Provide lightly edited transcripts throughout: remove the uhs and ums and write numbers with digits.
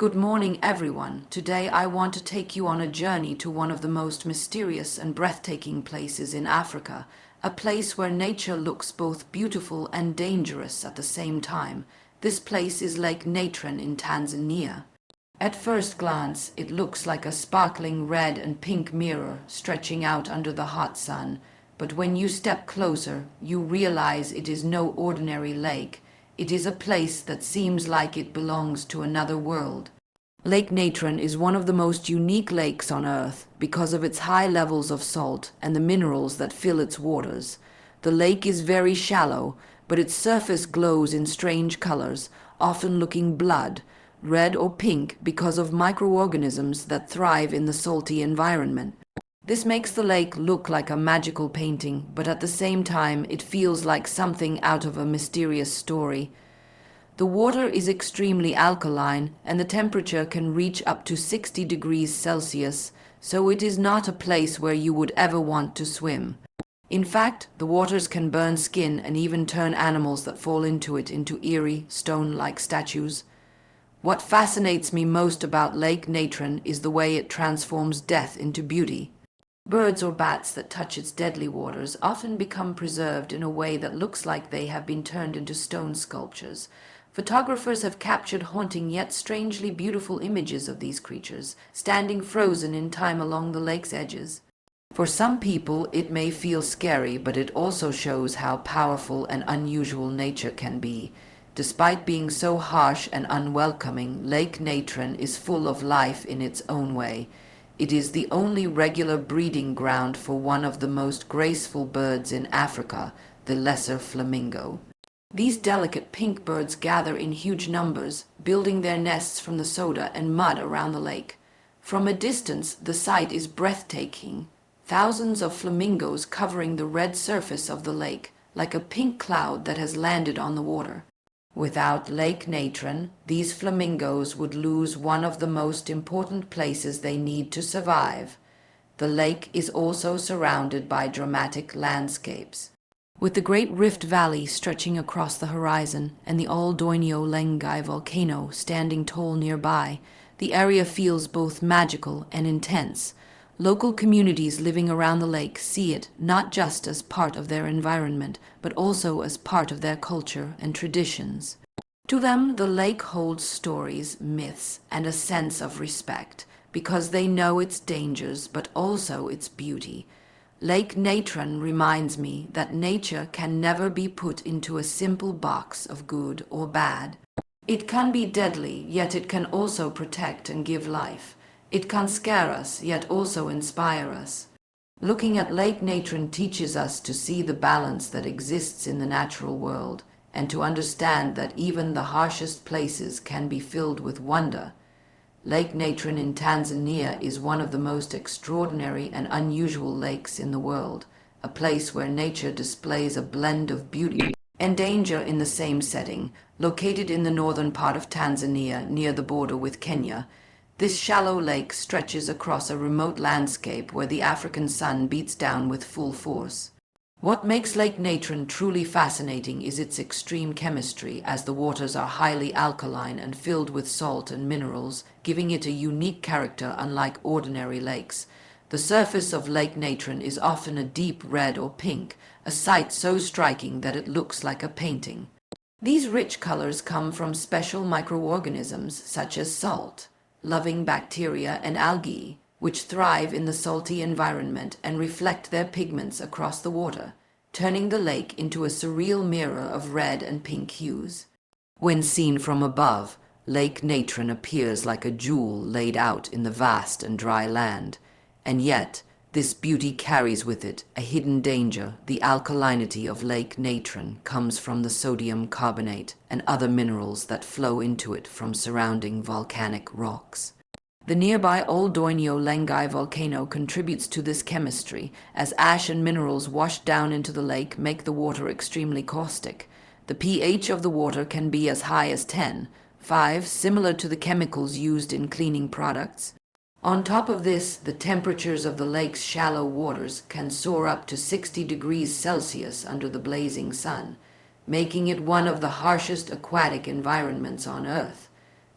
Good morning, everyone. Today I want to take you on a journey to one of the most mysterious and breathtaking places in Africa, a place where nature looks both beautiful and dangerous at the same time. This place is Lake Natron in Tanzania. At first glance, it looks like a sparkling red and pink mirror stretching out under the hot sun, but when you step closer, you realize it is no ordinary lake. It is a place that seems like it belongs to another world. Lake Natron is one of the most unique lakes on Earth because of its high levels of salt and the minerals that fill its waters. The lake is very shallow, but its surface glows in strange colors, often looking blood, red or pink because of microorganisms that thrive in the salty environment. This makes the lake look like a magical painting, but at the same time it feels like something out of a mysterious story. The water is extremely alkaline and the temperature can reach up to 60 degrees Celsius, so it is not a place where you would ever want to swim. In fact, the waters can burn skin and even turn animals that fall into it into eerie, stone-like statues. What fascinates me most about Lake Natron is the way it transforms death into beauty. Birds or bats that touch its deadly waters often become preserved in a way that looks like they have been turned into stone sculptures. Photographers have captured haunting yet strangely beautiful images of these creatures, standing frozen in time along the lake's edges. For some people, it may feel scary, but it also shows how powerful and unusual nature can be. Despite being so harsh and unwelcoming, Lake Natron is full of life in its own way. It is the only regular breeding ground for one of the most graceful birds in Africa, the lesser flamingo. These delicate pink birds gather in huge numbers, building their nests from the soda and mud around the lake. From a distance, the sight is breathtaking. Thousands of flamingos covering the red surface of the lake, like a pink cloud that has landed on the water. Without Lake Natron, these flamingos would lose one of the most important places they need to survive. The lake is also surrounded by dramatic landscapes. With the Great Rift Valley stretching across the horizon and the Ol Doinyo Lengai volcano standing tall nearby, the area feels both magical and intense. Local communities living around the lake see it not just as part of their environment, but also as part of their culture and traditions. To them, the lake holds stories, myths, and a sense of respect, because they know its dangers, but also its beauty. Lake Natron reminds me that nature can never be put into a simple box of good or bad. It can be deadly, yet it can also protect and give life. It can scare us, yet also inspire us. Looking at Lake Natron teaches us to see the balance that exists in the natural world, and to understand that even the harshest places can be filled with wonder. Lake Natron in Tanzania is one of the most extraordinary and unusual lakes in the world, a place where nature displays a blend of beauty and danger in the same setting. Located in the northern part of Tanzania, near the border with Kenya, this shallow lake stretches across a remote landscape where the African sun beats down with full force. What makes Lake Natron truly fascinating is its extreme chemistry, as the waters are highly alkaline and filled with salt and minerals, giving it a unique character unlike ordinary lakes. The surface of Lake Natron is often a deep red or pink, a sight so striking that it looks like a painting. These rich colors come from special microorganisms such as salt, loving bacteria and algae, which thrive in the salty environment and reflect their pigments across the water, turning the lake into a surreal mirror of red and pink hues. When seen from above, Lake Natron appears like a jewel laid out in the vast and dry land, and yet this beauty carries with it a hidden danger. The alkalinity of Lake Natron comes from the sodium carbonate and other minerals that flow into it from surrounding volcanic rocks. The nearby Ol Doinyo Lengai volcano contributes to this chemistry, as ash and minerals washed down into the lake make the water extremely caustic. The pH of the water can be as high as 10.5, similar to the chemicals used in cleaning products. On top of this, the temperatures of the lake's shallow waters can soar up to 60 degrees Celsius under the blazing sun, making it one of the harshest aquatic environments on Earth.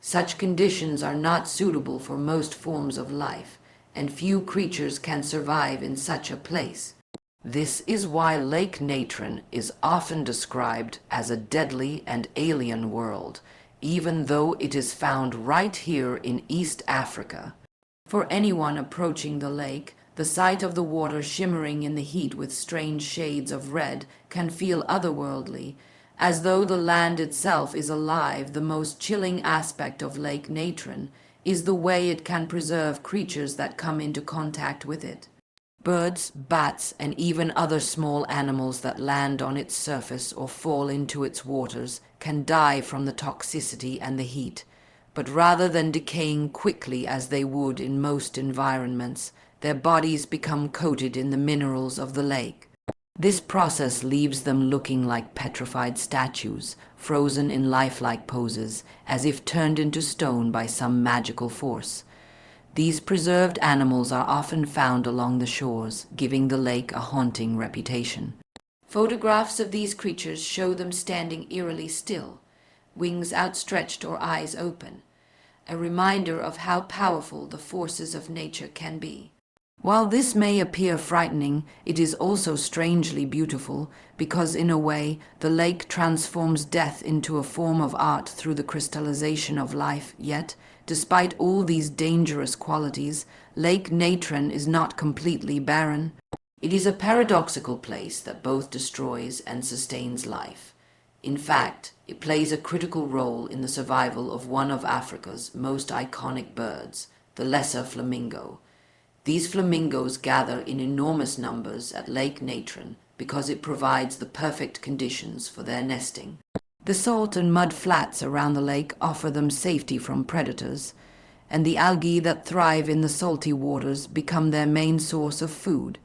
Such conditions are not suitable for most forms of life, and few creatures can survive in such a place. This is why Lake Natron is often described as a deadly and alien world, even though it is found right here in East Africa. For anyone approaching the lake, the sight of the water shimmering in the heat with strange shades of red can feel otherworldly, as though the land itself is alive. The most chilling aspect of Lake Natron is the way it can preserve creatures that come into contact with it. Birds, bats, and even other small animals that land on its surface or fall into its waters can die from the toxicity and the heat. But rather than decaying quickly as they would in most environments, their bodies become coated in the minerals of the lake. This process leaves them looking like petrified statues, frozen in lifelike poses, as if turned into stone by some magical force. These preserved animals are often found along the shores, giving the lake a haunting reputation. Photographs of these creatures show them standing eerily still, wings outstretched or eyes open, a reminder of how powerful the forces of nature can be. While this may appear frightening, it is also strangely beautiful, because in a way, the lake transforms death into a form of art through the crystallization of life. Yet, despite all these dangerous qualities, Lake Natron is not completely barren. It is a paradoxical place that both destroys and sustains life. In fact, it plays a critical role in the survival of one of Africa's most iconic birds, the lesser flamingo. These flamingos gather in enormous numbers at Lake Natron because it provides the perfect conditions for their nesting. The salt and mud flats around the lake offer them safety from predators, and the algae that thrive in the salty waters become their main source of food.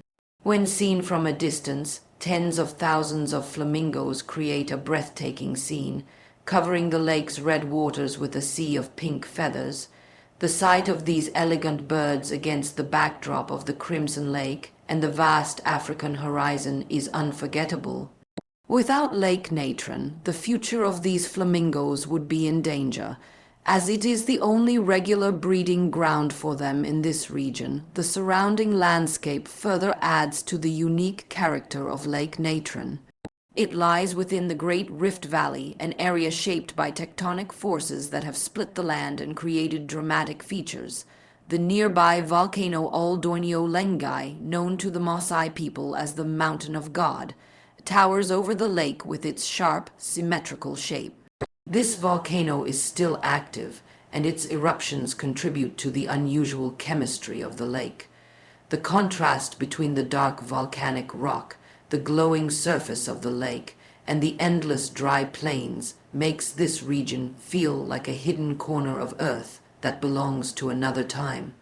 When seen from a distance, tens of thousands of flamingos create a breathtaking scene, covering the lake's red waters with a sea of pink feathers. The sight of these elegant birds against the backdrop of the crimson lake and the vast African horizon is unforgettable. Without Lake Natron, the future of these flamingos would be in danger, as it is the only regular breeding ground for them in this region. The surrounding landscape further adds to the unique character of Lake Natron. It lies within the Great Rift Valley, an area shaped by tectonic forces that have split the land and created dramatic features. The nearby volcano Ol Doinyo Lengai, known to the Maasai people as the Mountain of God, towers over the lake with its sharp, symmetrical shape. This volcano is still active, and its eruptions contribute to the unusual chemistry of the lake. The contrast between the dark volcanic rock, the glowing surface of the lake, and the endless dry plains makes this region feel like a hidden corner of Earth that belongs to another time.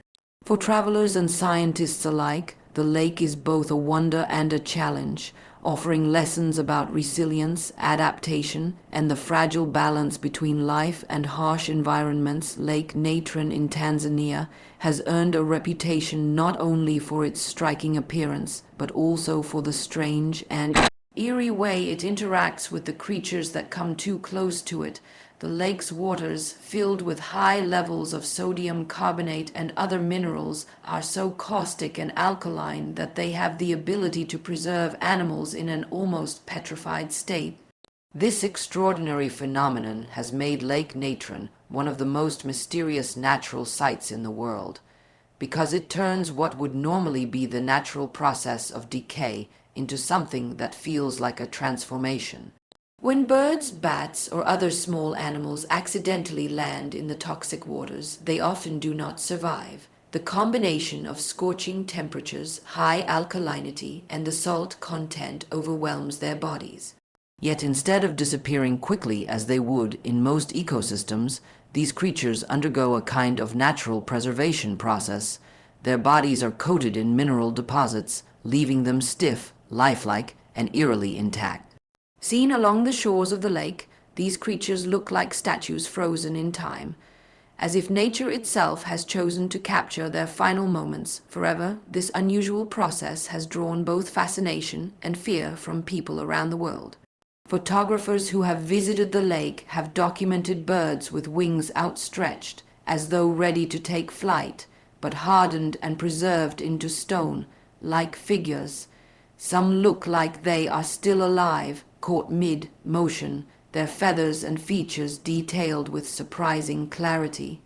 For travelers and scientists alike, the lake is both a wonder and a challenge, offering lessons about resilience, adaptation, and the fragile balance between life and harsh environments. Lake Natron in Tanzania has earned a reputation not only for its striking appearance, but also for the strange and eerie way it interacts with the creatures that come too close to it. The lake's waters, filled with high levels of sodium carbonate and other minerals, are so caustic and alkaline that they have the ability to preserve animals in an almost petrified state. This extraordinary phenomenon has made Lake Natron one of the most mysterious natural sights in the world, because it turns what would normally be the natural process of decay into something that feels like a transformation. When birds, bats, or other small animals accidentally land in the toxic waters, they often do not survive. The combination of scorching temperatures, high alkalinity, and the salt content overwhelms their bodies. Yet instead of disappearing quickly as they would in most ecosystems, these creatures undergo a kind of natural preservation process. Their bodies are coated in mineral deposits, leaving them stiff, lifelike, and eerily intact. Seen along the shores of the lake, these creatures look like statues frozen in time, as if nature itself has chosen to capture their final moments forever. This unusual process has drawn both fascination and fear from people around the world. Photographers who have visited the lake have documented birds with wings outstretched, as though ready to take flight, but hardened and preserved into stone, like figures. Some look like they are still alive, caught mid-motion, their feathers and features detailed with surprising clarity.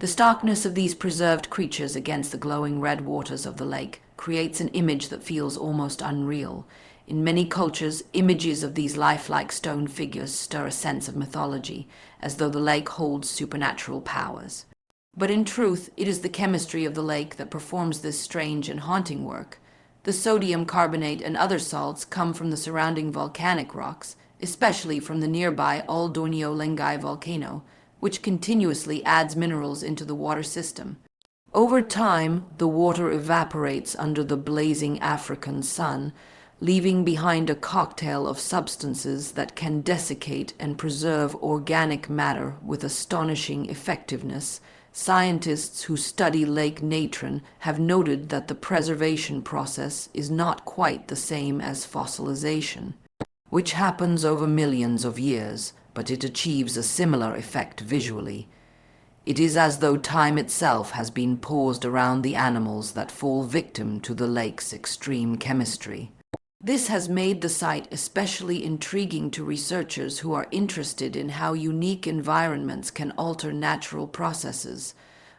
The starkness of these preserved creatures against the glowing red waters of the lake creates an image that feels almost unreal. In many cultures, images of these lifelike stone figures stir a sense of mythology, as though the lake holds supernatural powers. But in truth, it is the chemistry of the lake that performs this strange and haunting work. The sodium carbonate and other salts come from the surrounding volcanic rocks, especially from the nearby Ol Doinyo Lengai volcano, which continuously adds minerals into the water system. Over time, the water evaporates under the blazing African sun, leaving behind a cocktail of substances that can desiccate and preserve organic matter with astonishing effectiveness. Scientists who study Lake Natron have noted that the preservation process is not quite the same as fossilization, which happens over millions of years, but it achieves a similar effect visually. It is as though time itself has been paused around the animals that fall victim to the lake's extreme chemistry. This has made the site especially intriguing to researchers who are interested in how unique environments can alter natural processes.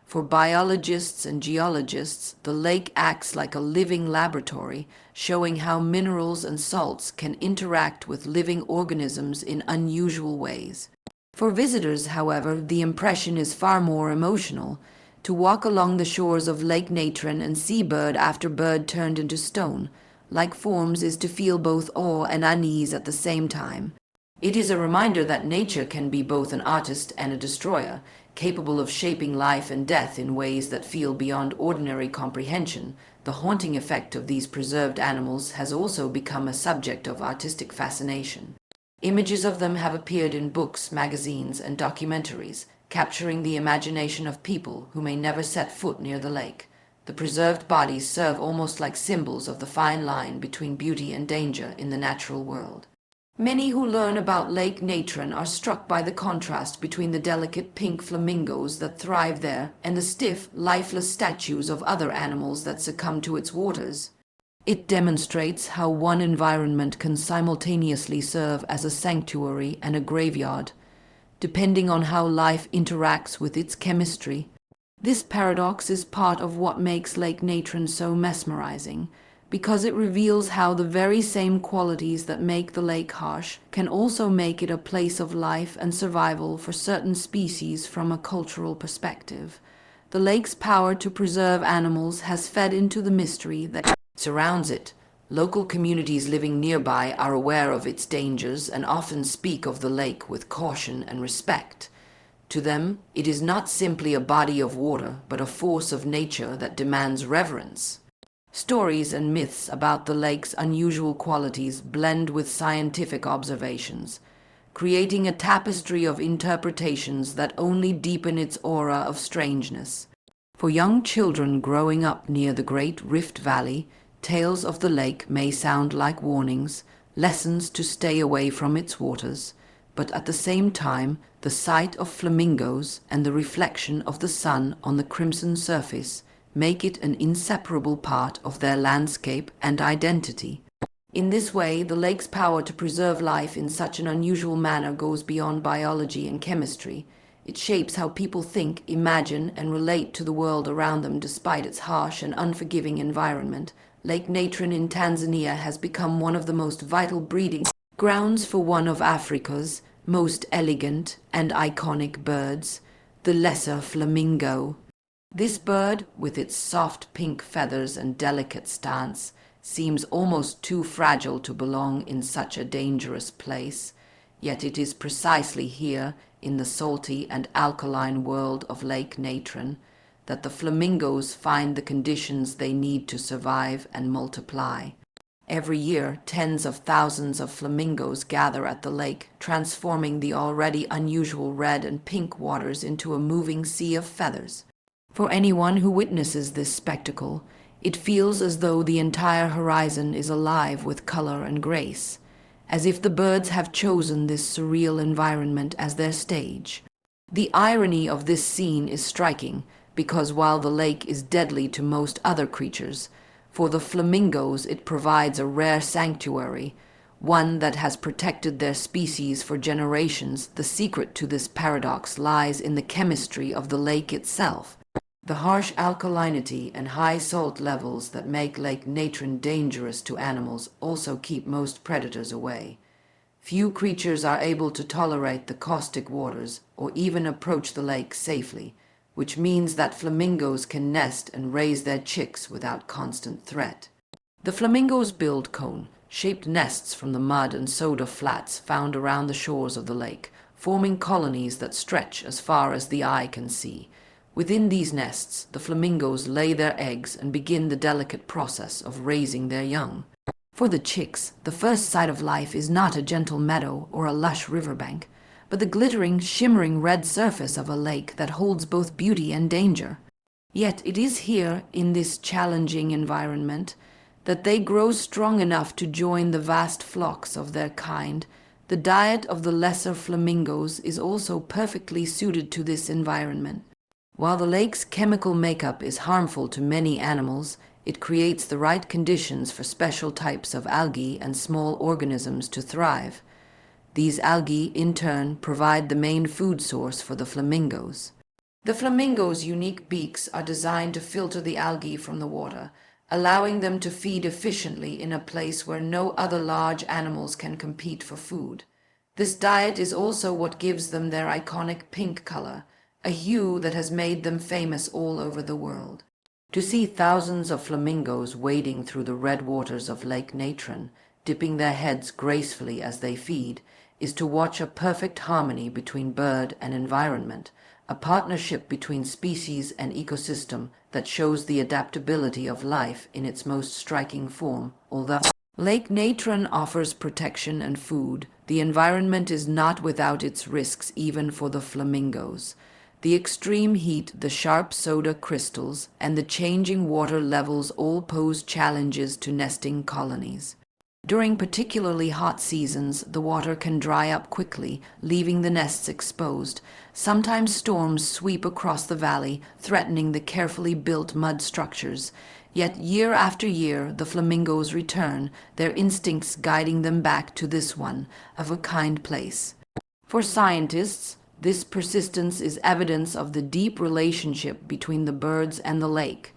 For biologists and geologists, the lake acts like a living laboratory, showing how minerals and salts can interact with living organisms in unusual ways. For visitors, however, the impression is far more emotional. To walk along the shores of Lake Natron and see bird after bird turned into stone, like forms, is to feel both awe and unease at the same time. It is a reminder that nature can be both an artist and a destroyer, capable of shaping life and death in ways that feel beyond ordinary comprehension. The haunting effect of these preserved animals has also become a subject of artistic fascination. Images of them have appeared in books, magazines, and documentaries, capturing the imagination of people who may never set foot near the lake. The preserved bodies serve almost like symbols of the fine line between beauty and danger in the natural world. Many who learn about Lake Natron are struck by the contrast between the delicate pink flamingos that thrive there and the stiff, lifeless statues of other animals that succumb to its waters. It demonstrates how one environment can simultaneously serve as a sanctuary and a graveyard, depending on how life interacts with its chemistry. This paradox is part of what makes Lake Natron so mesmerizing, because it reveals how the very same qualities that make the lake harsh can also make it a place of life and survival for certain species from a cultural perspective. The lake's power to preserve animals has fed into the mystery that surrounds it. Local communities living nearby are aware of its dangers and often speak of the lake with caution and respect. To them, it is not simply a body of water, but a force of nature that demands reverence. Stories and myths about the lake's unusual qualities blend with scientific observations, creating a tapestry of interpretations that only deepen its aura of strangeness. For young children growing up near the Great Rift Valley, tales of the lake may sound like warnings, lessons to stay away from its waters, but at the same time, the sight of flamingos and the reflection of the sun on the crimson surface make it an inseparable part of their landscape and identity. In this way, the lake's power to preserve life in such an unusual manner goes beyond biology and chemistry. It shapes how people think, imagine, and relate to the world around them despite its harsh and unforgiving environment. Lake Natron in Tanzania has become one of the most vital breeding grounds for one of Africa's most elegant and iconic birds, the lesser flamingo. This bird, with its soft pink feathers and delicate stance, seems almost too fragile to belong in such a dangerous place, yet it is precisely here, in the salty and alkaline world of Lake Natron, that the flamingos find the conditions they need to survive and multiply. Every year, tens of thousands of flamingos gather at the lake, transforming the already unusual red and pink waters into a moving sea of feathers. For anyone who witnesses this spectacle, it feels as though the entire horizon is alive with color and grace. as if the birds have chosen this surreal environment as their stage. The irony of this scene is striking, because while the lake is deadly to most other creatures, for the flamingos it provides a rare sanctuary, one that has protected their species for generations. The secret to this paradox lies in the chemistry of the lake itself. The harsh alkalinity and high salt levels that make Lake Natron dangerous to animals also keep most predators away. Few creatures are able to tolerate the caustic waters or even approach the lake safely, which means that flamingos can nest and raise their chicks without constant threat. The flamingos build cone-shaped nests from the mud and soda flats found around the shores of the lake, forming colonies that stretch as far as the eye can see. Within these nests, the flamingos lay their eggs and begin the delicate process of raising their young. For the chicks, the first sight of life is not a gentle meadow or a lush riverbank, but the glittering, shimmering red surface of a lake that holds both beauty and danger. Yet it is here, in this challenging environment, that they grow strong enough to join the vast flocks of their kind. The diet of the lesser flamingos is also perfectly suited to this environment. While the lake's chemical makeup is harmful to many animals, it creates the right conditions for special types of algae and small organisms to thrive. These algae, in turn, provide the main food source for the flamingos. The flamingos' unique beaks are designed to filter the algae from the water, allowing them to feed efficiently in a place where no other large animals can compete for food. This diet is also what gives them their iconic pink color, a hue that has made them famous all over the world. To see thousands of flamingos wading through the red waters of Lake Natron, dipping their heads gracefully as they feed, is to watch a perfect harmony between bird and environment, a partnership between species and ecosystem that shows the adaptability of life in its most striking form. Although Lake Natron offers protection and food, the environment is not without its risks even for the flamingos. The extreme heat, the sharp soda crystals, and the changing water levels all pose challenges to nesting colonies. During particularly hot seasons, the water can dry up quickly, leaving the nests exposed. Sometimes storms sweep across the valley, threatening the carefully built mud structures. Yet year after year, the flamingos return, their instincts guiding them back to this one-of-a-kind place. For scientists, this persistence is evidence of the deep relationship between the birds and the lake,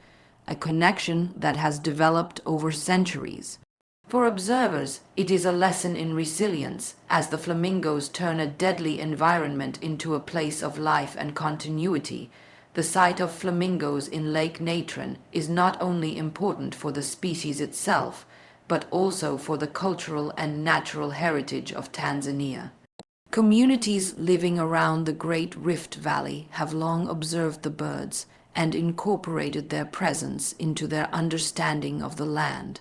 a connection that has developed over centuries. For observers, it is a lesson in resilience, as the flamingos turn a deadly environment into a place of life and continuity. The sight of flamingos in Lake Natron is not only important for the species itself, but also for the cultural and natural heritage of Tanzania. Communities living around the Great Rift Valley have long observed the birds and incorporated their presence into their understanding of the land.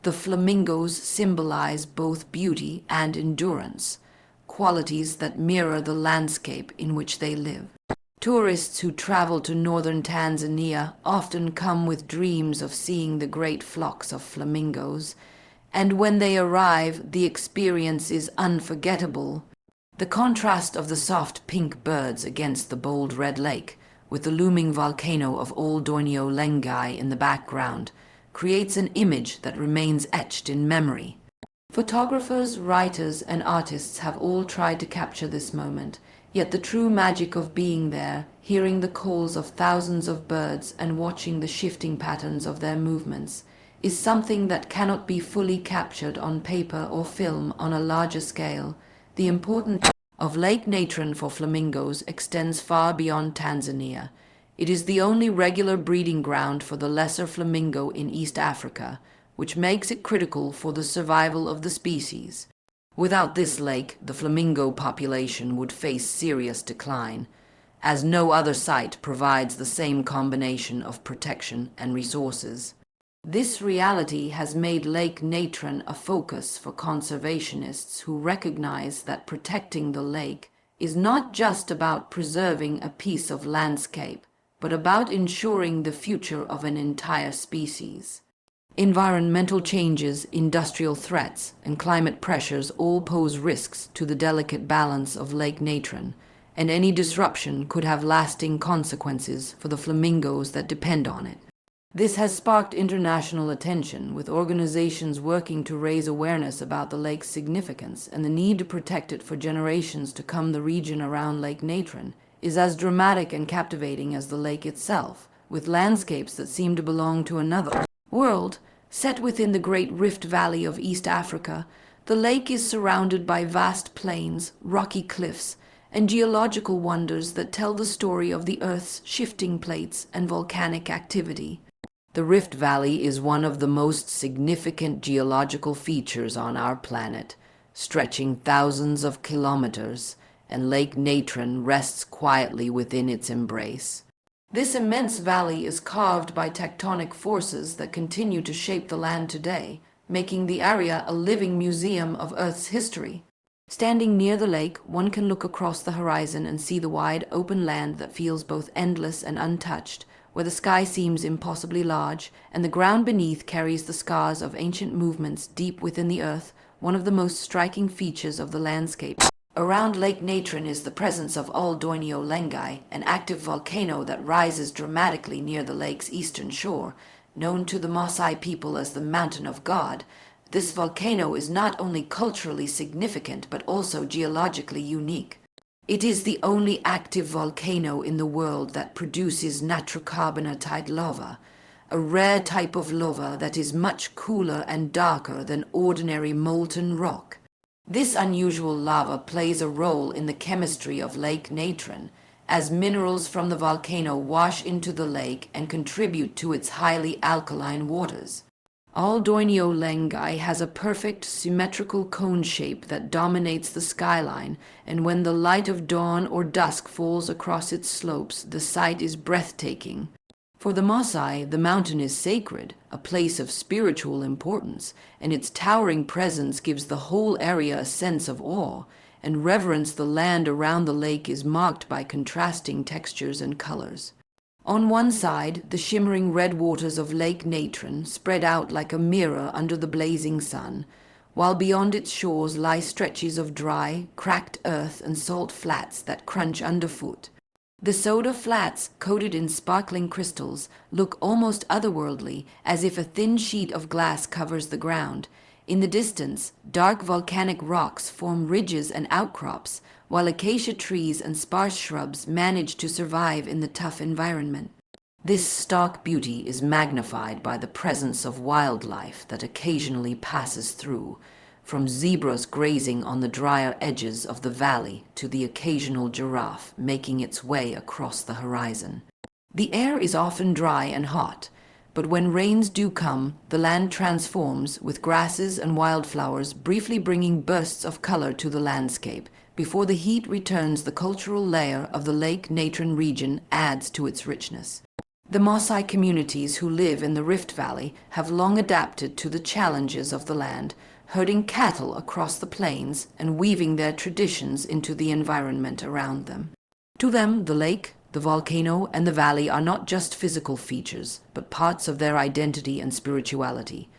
The flamingos symbolize both beauty and endurance, qualities that mirror the landscape in which they live. Tourists who travel to northern Tanzania often come with dreams of seeing the great flocks of flamingos, and when they arrive, the experience is unforgettable. The contrast of the soft pink birds against the bold red lake, with the looming volcano of Ol Doinyo Lengai in the background, creates an image that remains etched in memory. Photographers, writers, and artists have all tried to capture this moment, yet the true magic of being there, hearing the calls of thousands of birds and watching the shifting patterns of their movements, is something that cannot be fully captured on paper or film on a larger scale. The importance of Lake Natron for flamingos extends far beyond Tanzania. It is the only regular breeding ground for the lesser flamingo in East Africa, which makes it critical for the survival of the species. Without this lake, the flamingo population would face serious decline, as no other site provides the same combination of protection and resources. This reality has made Lake Natron a focus for conservationists who recognize that protecting the lake is not just about preserving a piece of landscape, but about ensuring the future of an entire species. Environmental changes, industrial threats, and climate pressures all pose risks to the delicate balance of Lake Natron, and any disruption could have lasting consequences for the flamingos that depend on it. This has sparked international attention, with organizations working to raise awareness about the lake's significance and the need to protect it for generations to come. The region around Lake Natron is as dramatic and captivating as the lake itself, with landscapes that seem to belong to another world. Set within the Great Rift Valley of East Africa, the lake is surrounded by vast plains, rocky cliffs, and geological wonders that tell the story of the Earth's shifting plates and volcanic activity. The Rift Valley is one of the most significant geological features on our planet, stretching thousands of kilometers, and Lake Natron rests quietly within its embrace. This immense valley is carved by tectonic forces that continue to shape the land today, making the area a living museum of Earth's history. Standing near the lake, one can look across the horizon and see the wide, open land that feels both endless and untouched, where the sky seems impossibly large, and the ground beneath carries the scars of ancient movements deep within the earth, one of the most striking features of the landscape. Around Lake Natron is the presence of Ol Doinyo Lengai, an active volcano that rises dramatically near the lake's eastern shore. Known to the Maasai people as the Mountain of God, this volcano is not only culturally significant but also geologically unique. It is the only active volcano in the world that produces nitrocarbonatite lava, a rare type of lava that is much cooler and darker than ordinary molten rock. This unusual lava plays a role in the chemistry of Lake Natron, as minerals from the volcano wash into the lake and contribute to its highly alkaline waters. Ol Doinyo Lengai has a perfect symmetrical cone shape that dominates the skyline, and when the light of dawn or dusk falls across its slopes, the sight is breathtaking. For the Maasai, the mountain is sacred, a place of spiritual importance, and its towering presence gives the whole area a sense of awe and reverence. The land around the lake is marked by contrasting textures and colors. On one side, the shimmering red waters of Lake Natron spread out like a mirror under the blazing sun, while beyond its shores lie stretches of dry, cracked earth and salt flats that crunch underfoot. The soda flats, coated in sparkling crystals, look almost otherworldly, as if a thin sheet of glass covers the ground. In the distance, dark volcanic rocks form ridges and outcrops, while acacia trees and sparse shrubs manage to survive in the tough environment. This stark beauty is magnified by the presence of wildlife that occasionally passes through, from zebras grazing on the drier edges of the valley to the occasional giraffe making its way across the horizon. The air is often dry and hot, but when rains do come, the land transforms, with grasses and wildflowers briefly bringing bursts of color to the landscape. Before the heat returns, the cultural layer of the Lake Natron region adds to its richness. The Maasai communities who live in the Rift Valley have long adapted to the challenges of the land, herding cattle across the plains and weaving their traditions into the environment around them. To them, the lake, the volcano, and the valley are not just physical features, but parts of their identity and spirituality.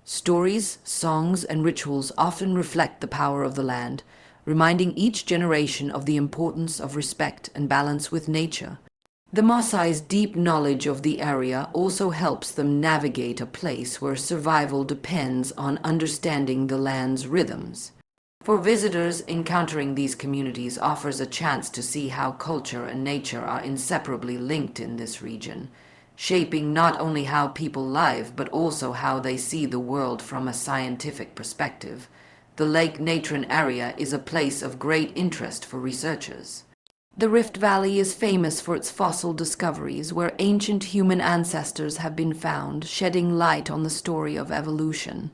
Stories, songs, and rituals often reflect the power of the land, reminding each generation of the importance of respect and balance with nature. The Maasai's deep knowledge of the area also helps them navigate a place where survival depends on understanding the land's rhythms. For visitors, encountering these communities offers a chance to see how culture and nature are inseparably linked in this region, shaping not only how people live but also how they see the world from a scientific perspective. The Lake Natron area is a place of great interest for researchers. The Rift Valley is famous for its fossil discoveries, where ancient human ancestors have been found, shedding light on the story of evolution.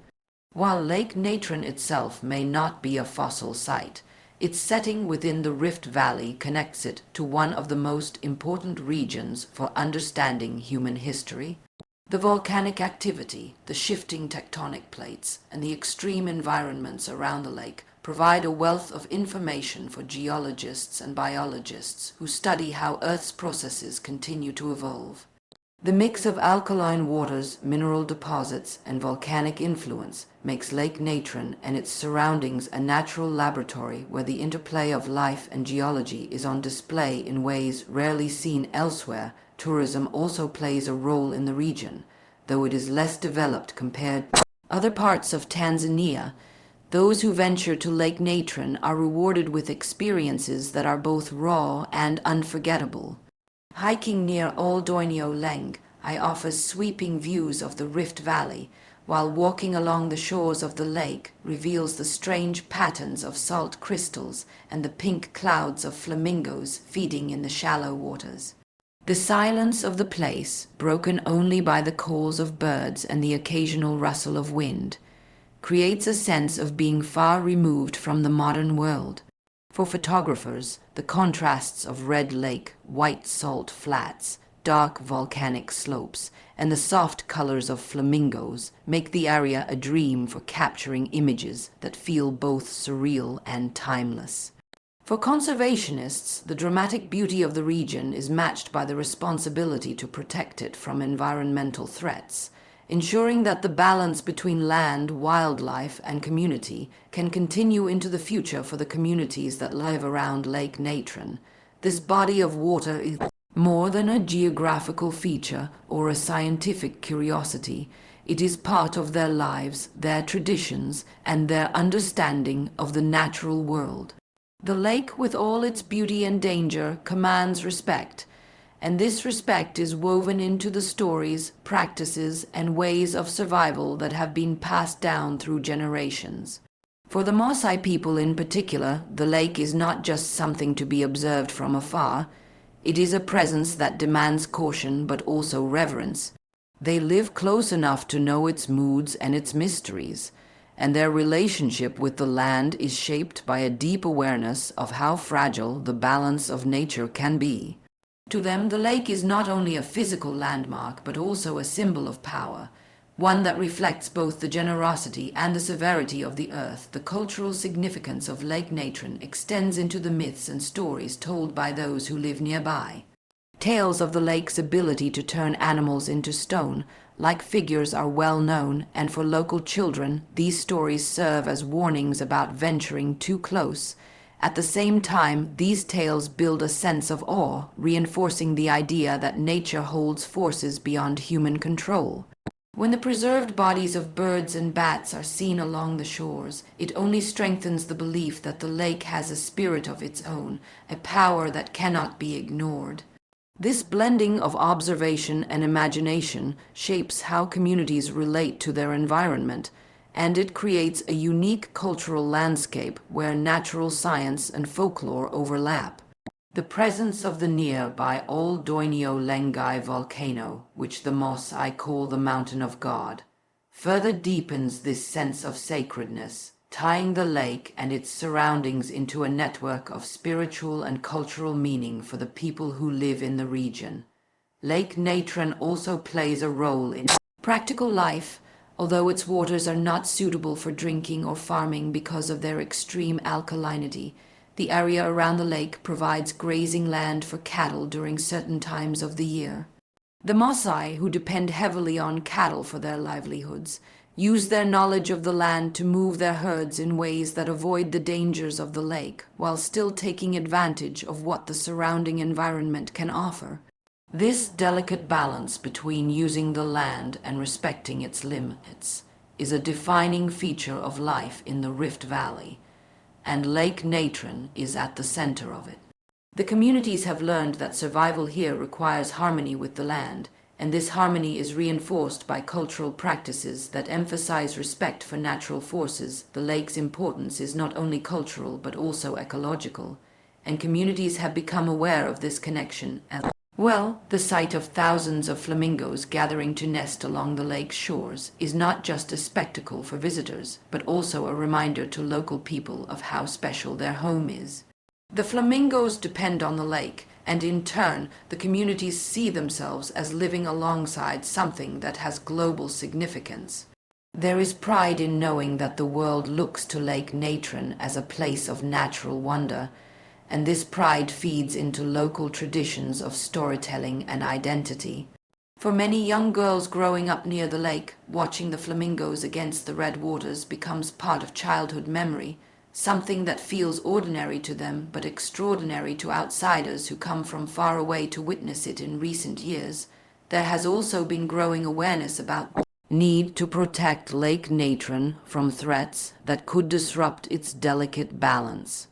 While Lake Natron itself may not be a fossil site, its setting within the Rift Valley connects it to one of the most important regions for understanding human history. The volcanic activity, the shifting tectonic plates, and the extreme environments around the lake provide a wealth of information for geologists and biologists who study how Earth's processes continue to evolve. The mix of alkaline waters, mineral deposits, and volcanic influence makes Lake Natron and its surroundings a natural laboratory where the interplay of life and geology is on display in ways rarely seen elsewhere. Tourism also plays a role in the region, though it is less developed compared to other parts of Tanzania. Those who venture to Lake Natron are rewarded with experiences that are both raw and unforgettable. Hiking near Ol Doinyo Lengai offers sweeping views of the Rift Valley, while walking along the shores of the lake reveals the strange patterns of salt crystals and the pink clouds of flamingos feeding in the shallow waters. The silence of the place, broken only by the calls of birds and the occasional rustle of wind, creates a sense of being far removed from the modern world. For photographers, the contrasts of red lake, white salt flats, dark volcanic slopes, and the soft colors of flamingos make the area a dream for capturing images that feel both surreal and timeless. For conservationists, the dramatic beauty of the region is matched by the responsibility to protect it from environmental threats, ensuring that the balance between land, wildlife, and community can continue into the future for the communities that live around Lake Natron. This body of water is more than a geographical feature or a scientific curiosity. It is part of their lives, their traditions, and their understanding of the natural world. The lake, with all its beauty and danger, commands respect, and this respect is woven into the stories, practices, and ways of survival that have been passed down through generations. For the Maasai people in particular, the lake is not just something to be observed from afar. It is a presence that demands caution but also reverence. They live close enough to know its moods and its mysteries, and their relationship with the land is shaped by a deep awareness of how fragile the balance of nature can be. To them, the lake is not only a physical landmark, but also a symbol of power, one that reflects both the generosity and the severity of the earth. The cultural significance of Lake Natron extends into the myths and stories told by those who live nearby. Tales of the lake's ability to turn animals into stone, like figures, are well known, and for local children, these stories serve as warnings about venturing too close. At the same time, these tales build a sense of awe, reinforcing the idea that nature holds forces beyond human control. When the preserved bodies of birds and bats are seen along the shores, it only strengthens the belief that the lake has a spirit of its own, a power that cannot be ignored. This blending of observation and imagination shapes how communities relate to their environment, and it creates a unique cultural landscape where natural science and folklore overlap. The presence of the nearby Ol Doinyo Lengai volcano, which the Maasai call the Mountain of God, further deepens this sense of sacredness, tying the lake and its surroundings into a network of spiritual and cultural meaning for the people who live in the region. Lake Natron also plays a role in practical life. Although its waters are not suitable for drinking or farming because of their extreme alkalinity, the area around the lake provides grazing land for cattle during certain times of the year. The Maasai, who depend heavily on cattle for their livelihoods, use their knowledge of the land to move their herds in ways that avoid the dangers of the lake, while still taking advantage of what the surrounding environment can offer. This delicate balance between using the land and respecting its limits is a defining feature of life in the Rift Valley, and Lake Natron is at the center of it. The communities have learned that survival here requires harmony with the land, and this harmony is reinforced by cultural practices that emphasize respect for natural forces. The lake's importance is not only cultural but also ecological, and communities have become aware of this connection as well. The sight of thousands of flamingos gathering to nest along the lake's shores is not just a spectacle for visitors, but also a reminder to local people of how special their home is. The flamingos depend on the lake, and in turn, the communities see themselves as living alongside something that has global significance. There is pride in knowing that the world looks to Lake Natron as a place of natural wonder, and this pride feeds into local traditions of storytelling and identity. For many young girls growing up near the lake, watching the flamingos against the red waters becomes part of childhood memory, something that feels ordinary to them but extraordinary to outsiders who come from far away to witness it in recent years. There has also been growing awareness about the need to protect Lake Natron from threats that could disrupt its delicate balance.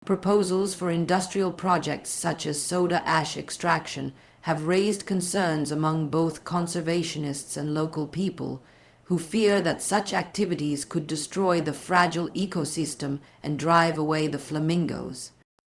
Proposals for industrial projects such as soda ash extraction have raised concerns among both conservationists and local people, who fear that such activities could destroy the fragile ecosystem and drive away the flamingos.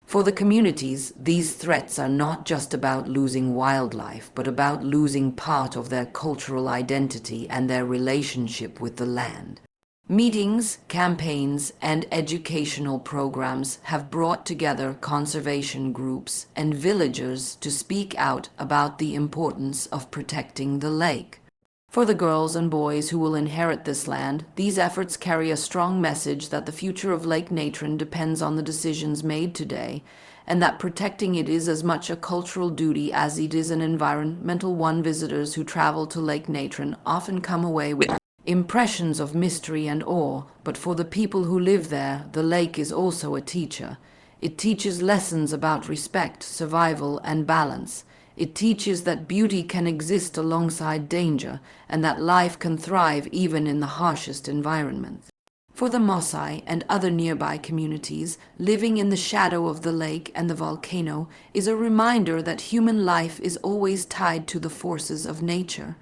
For the communities, these threats are not just about losing wildlife, but about losing part of their cultural identity and their relationship with the land. Meetings, campaigns, and educational programs have brought together conservation groups and villagers to speak out about the importance of protecting the lake. For the girls and boys who will inherit this land, these efforts carry a strong message that the future of Lake Natron depends on the decisions made today, and that protecting it is as much a cultural duty as it is an environmental one. Visitors who travel to Lake Natron often come away with impressions of mystery and awe, but for the people who live there, the lake is also a teacher. It teaches lessons about respect, survival, and balance. It teaches that beauty can exist alongside danger, and that life can thrive even in the harshest environments. For the Maasai and other nearby communities, living in the shadow of the lake and the volcano is a reminder that human life is always tied to the forces of nature.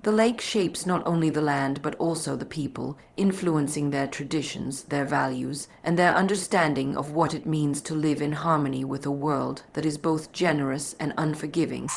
The lake shapes not only the land but also the people, influencing their traditions, their values, and their understanding of what it means to live in harmony with a world that is both generous and unforgiving.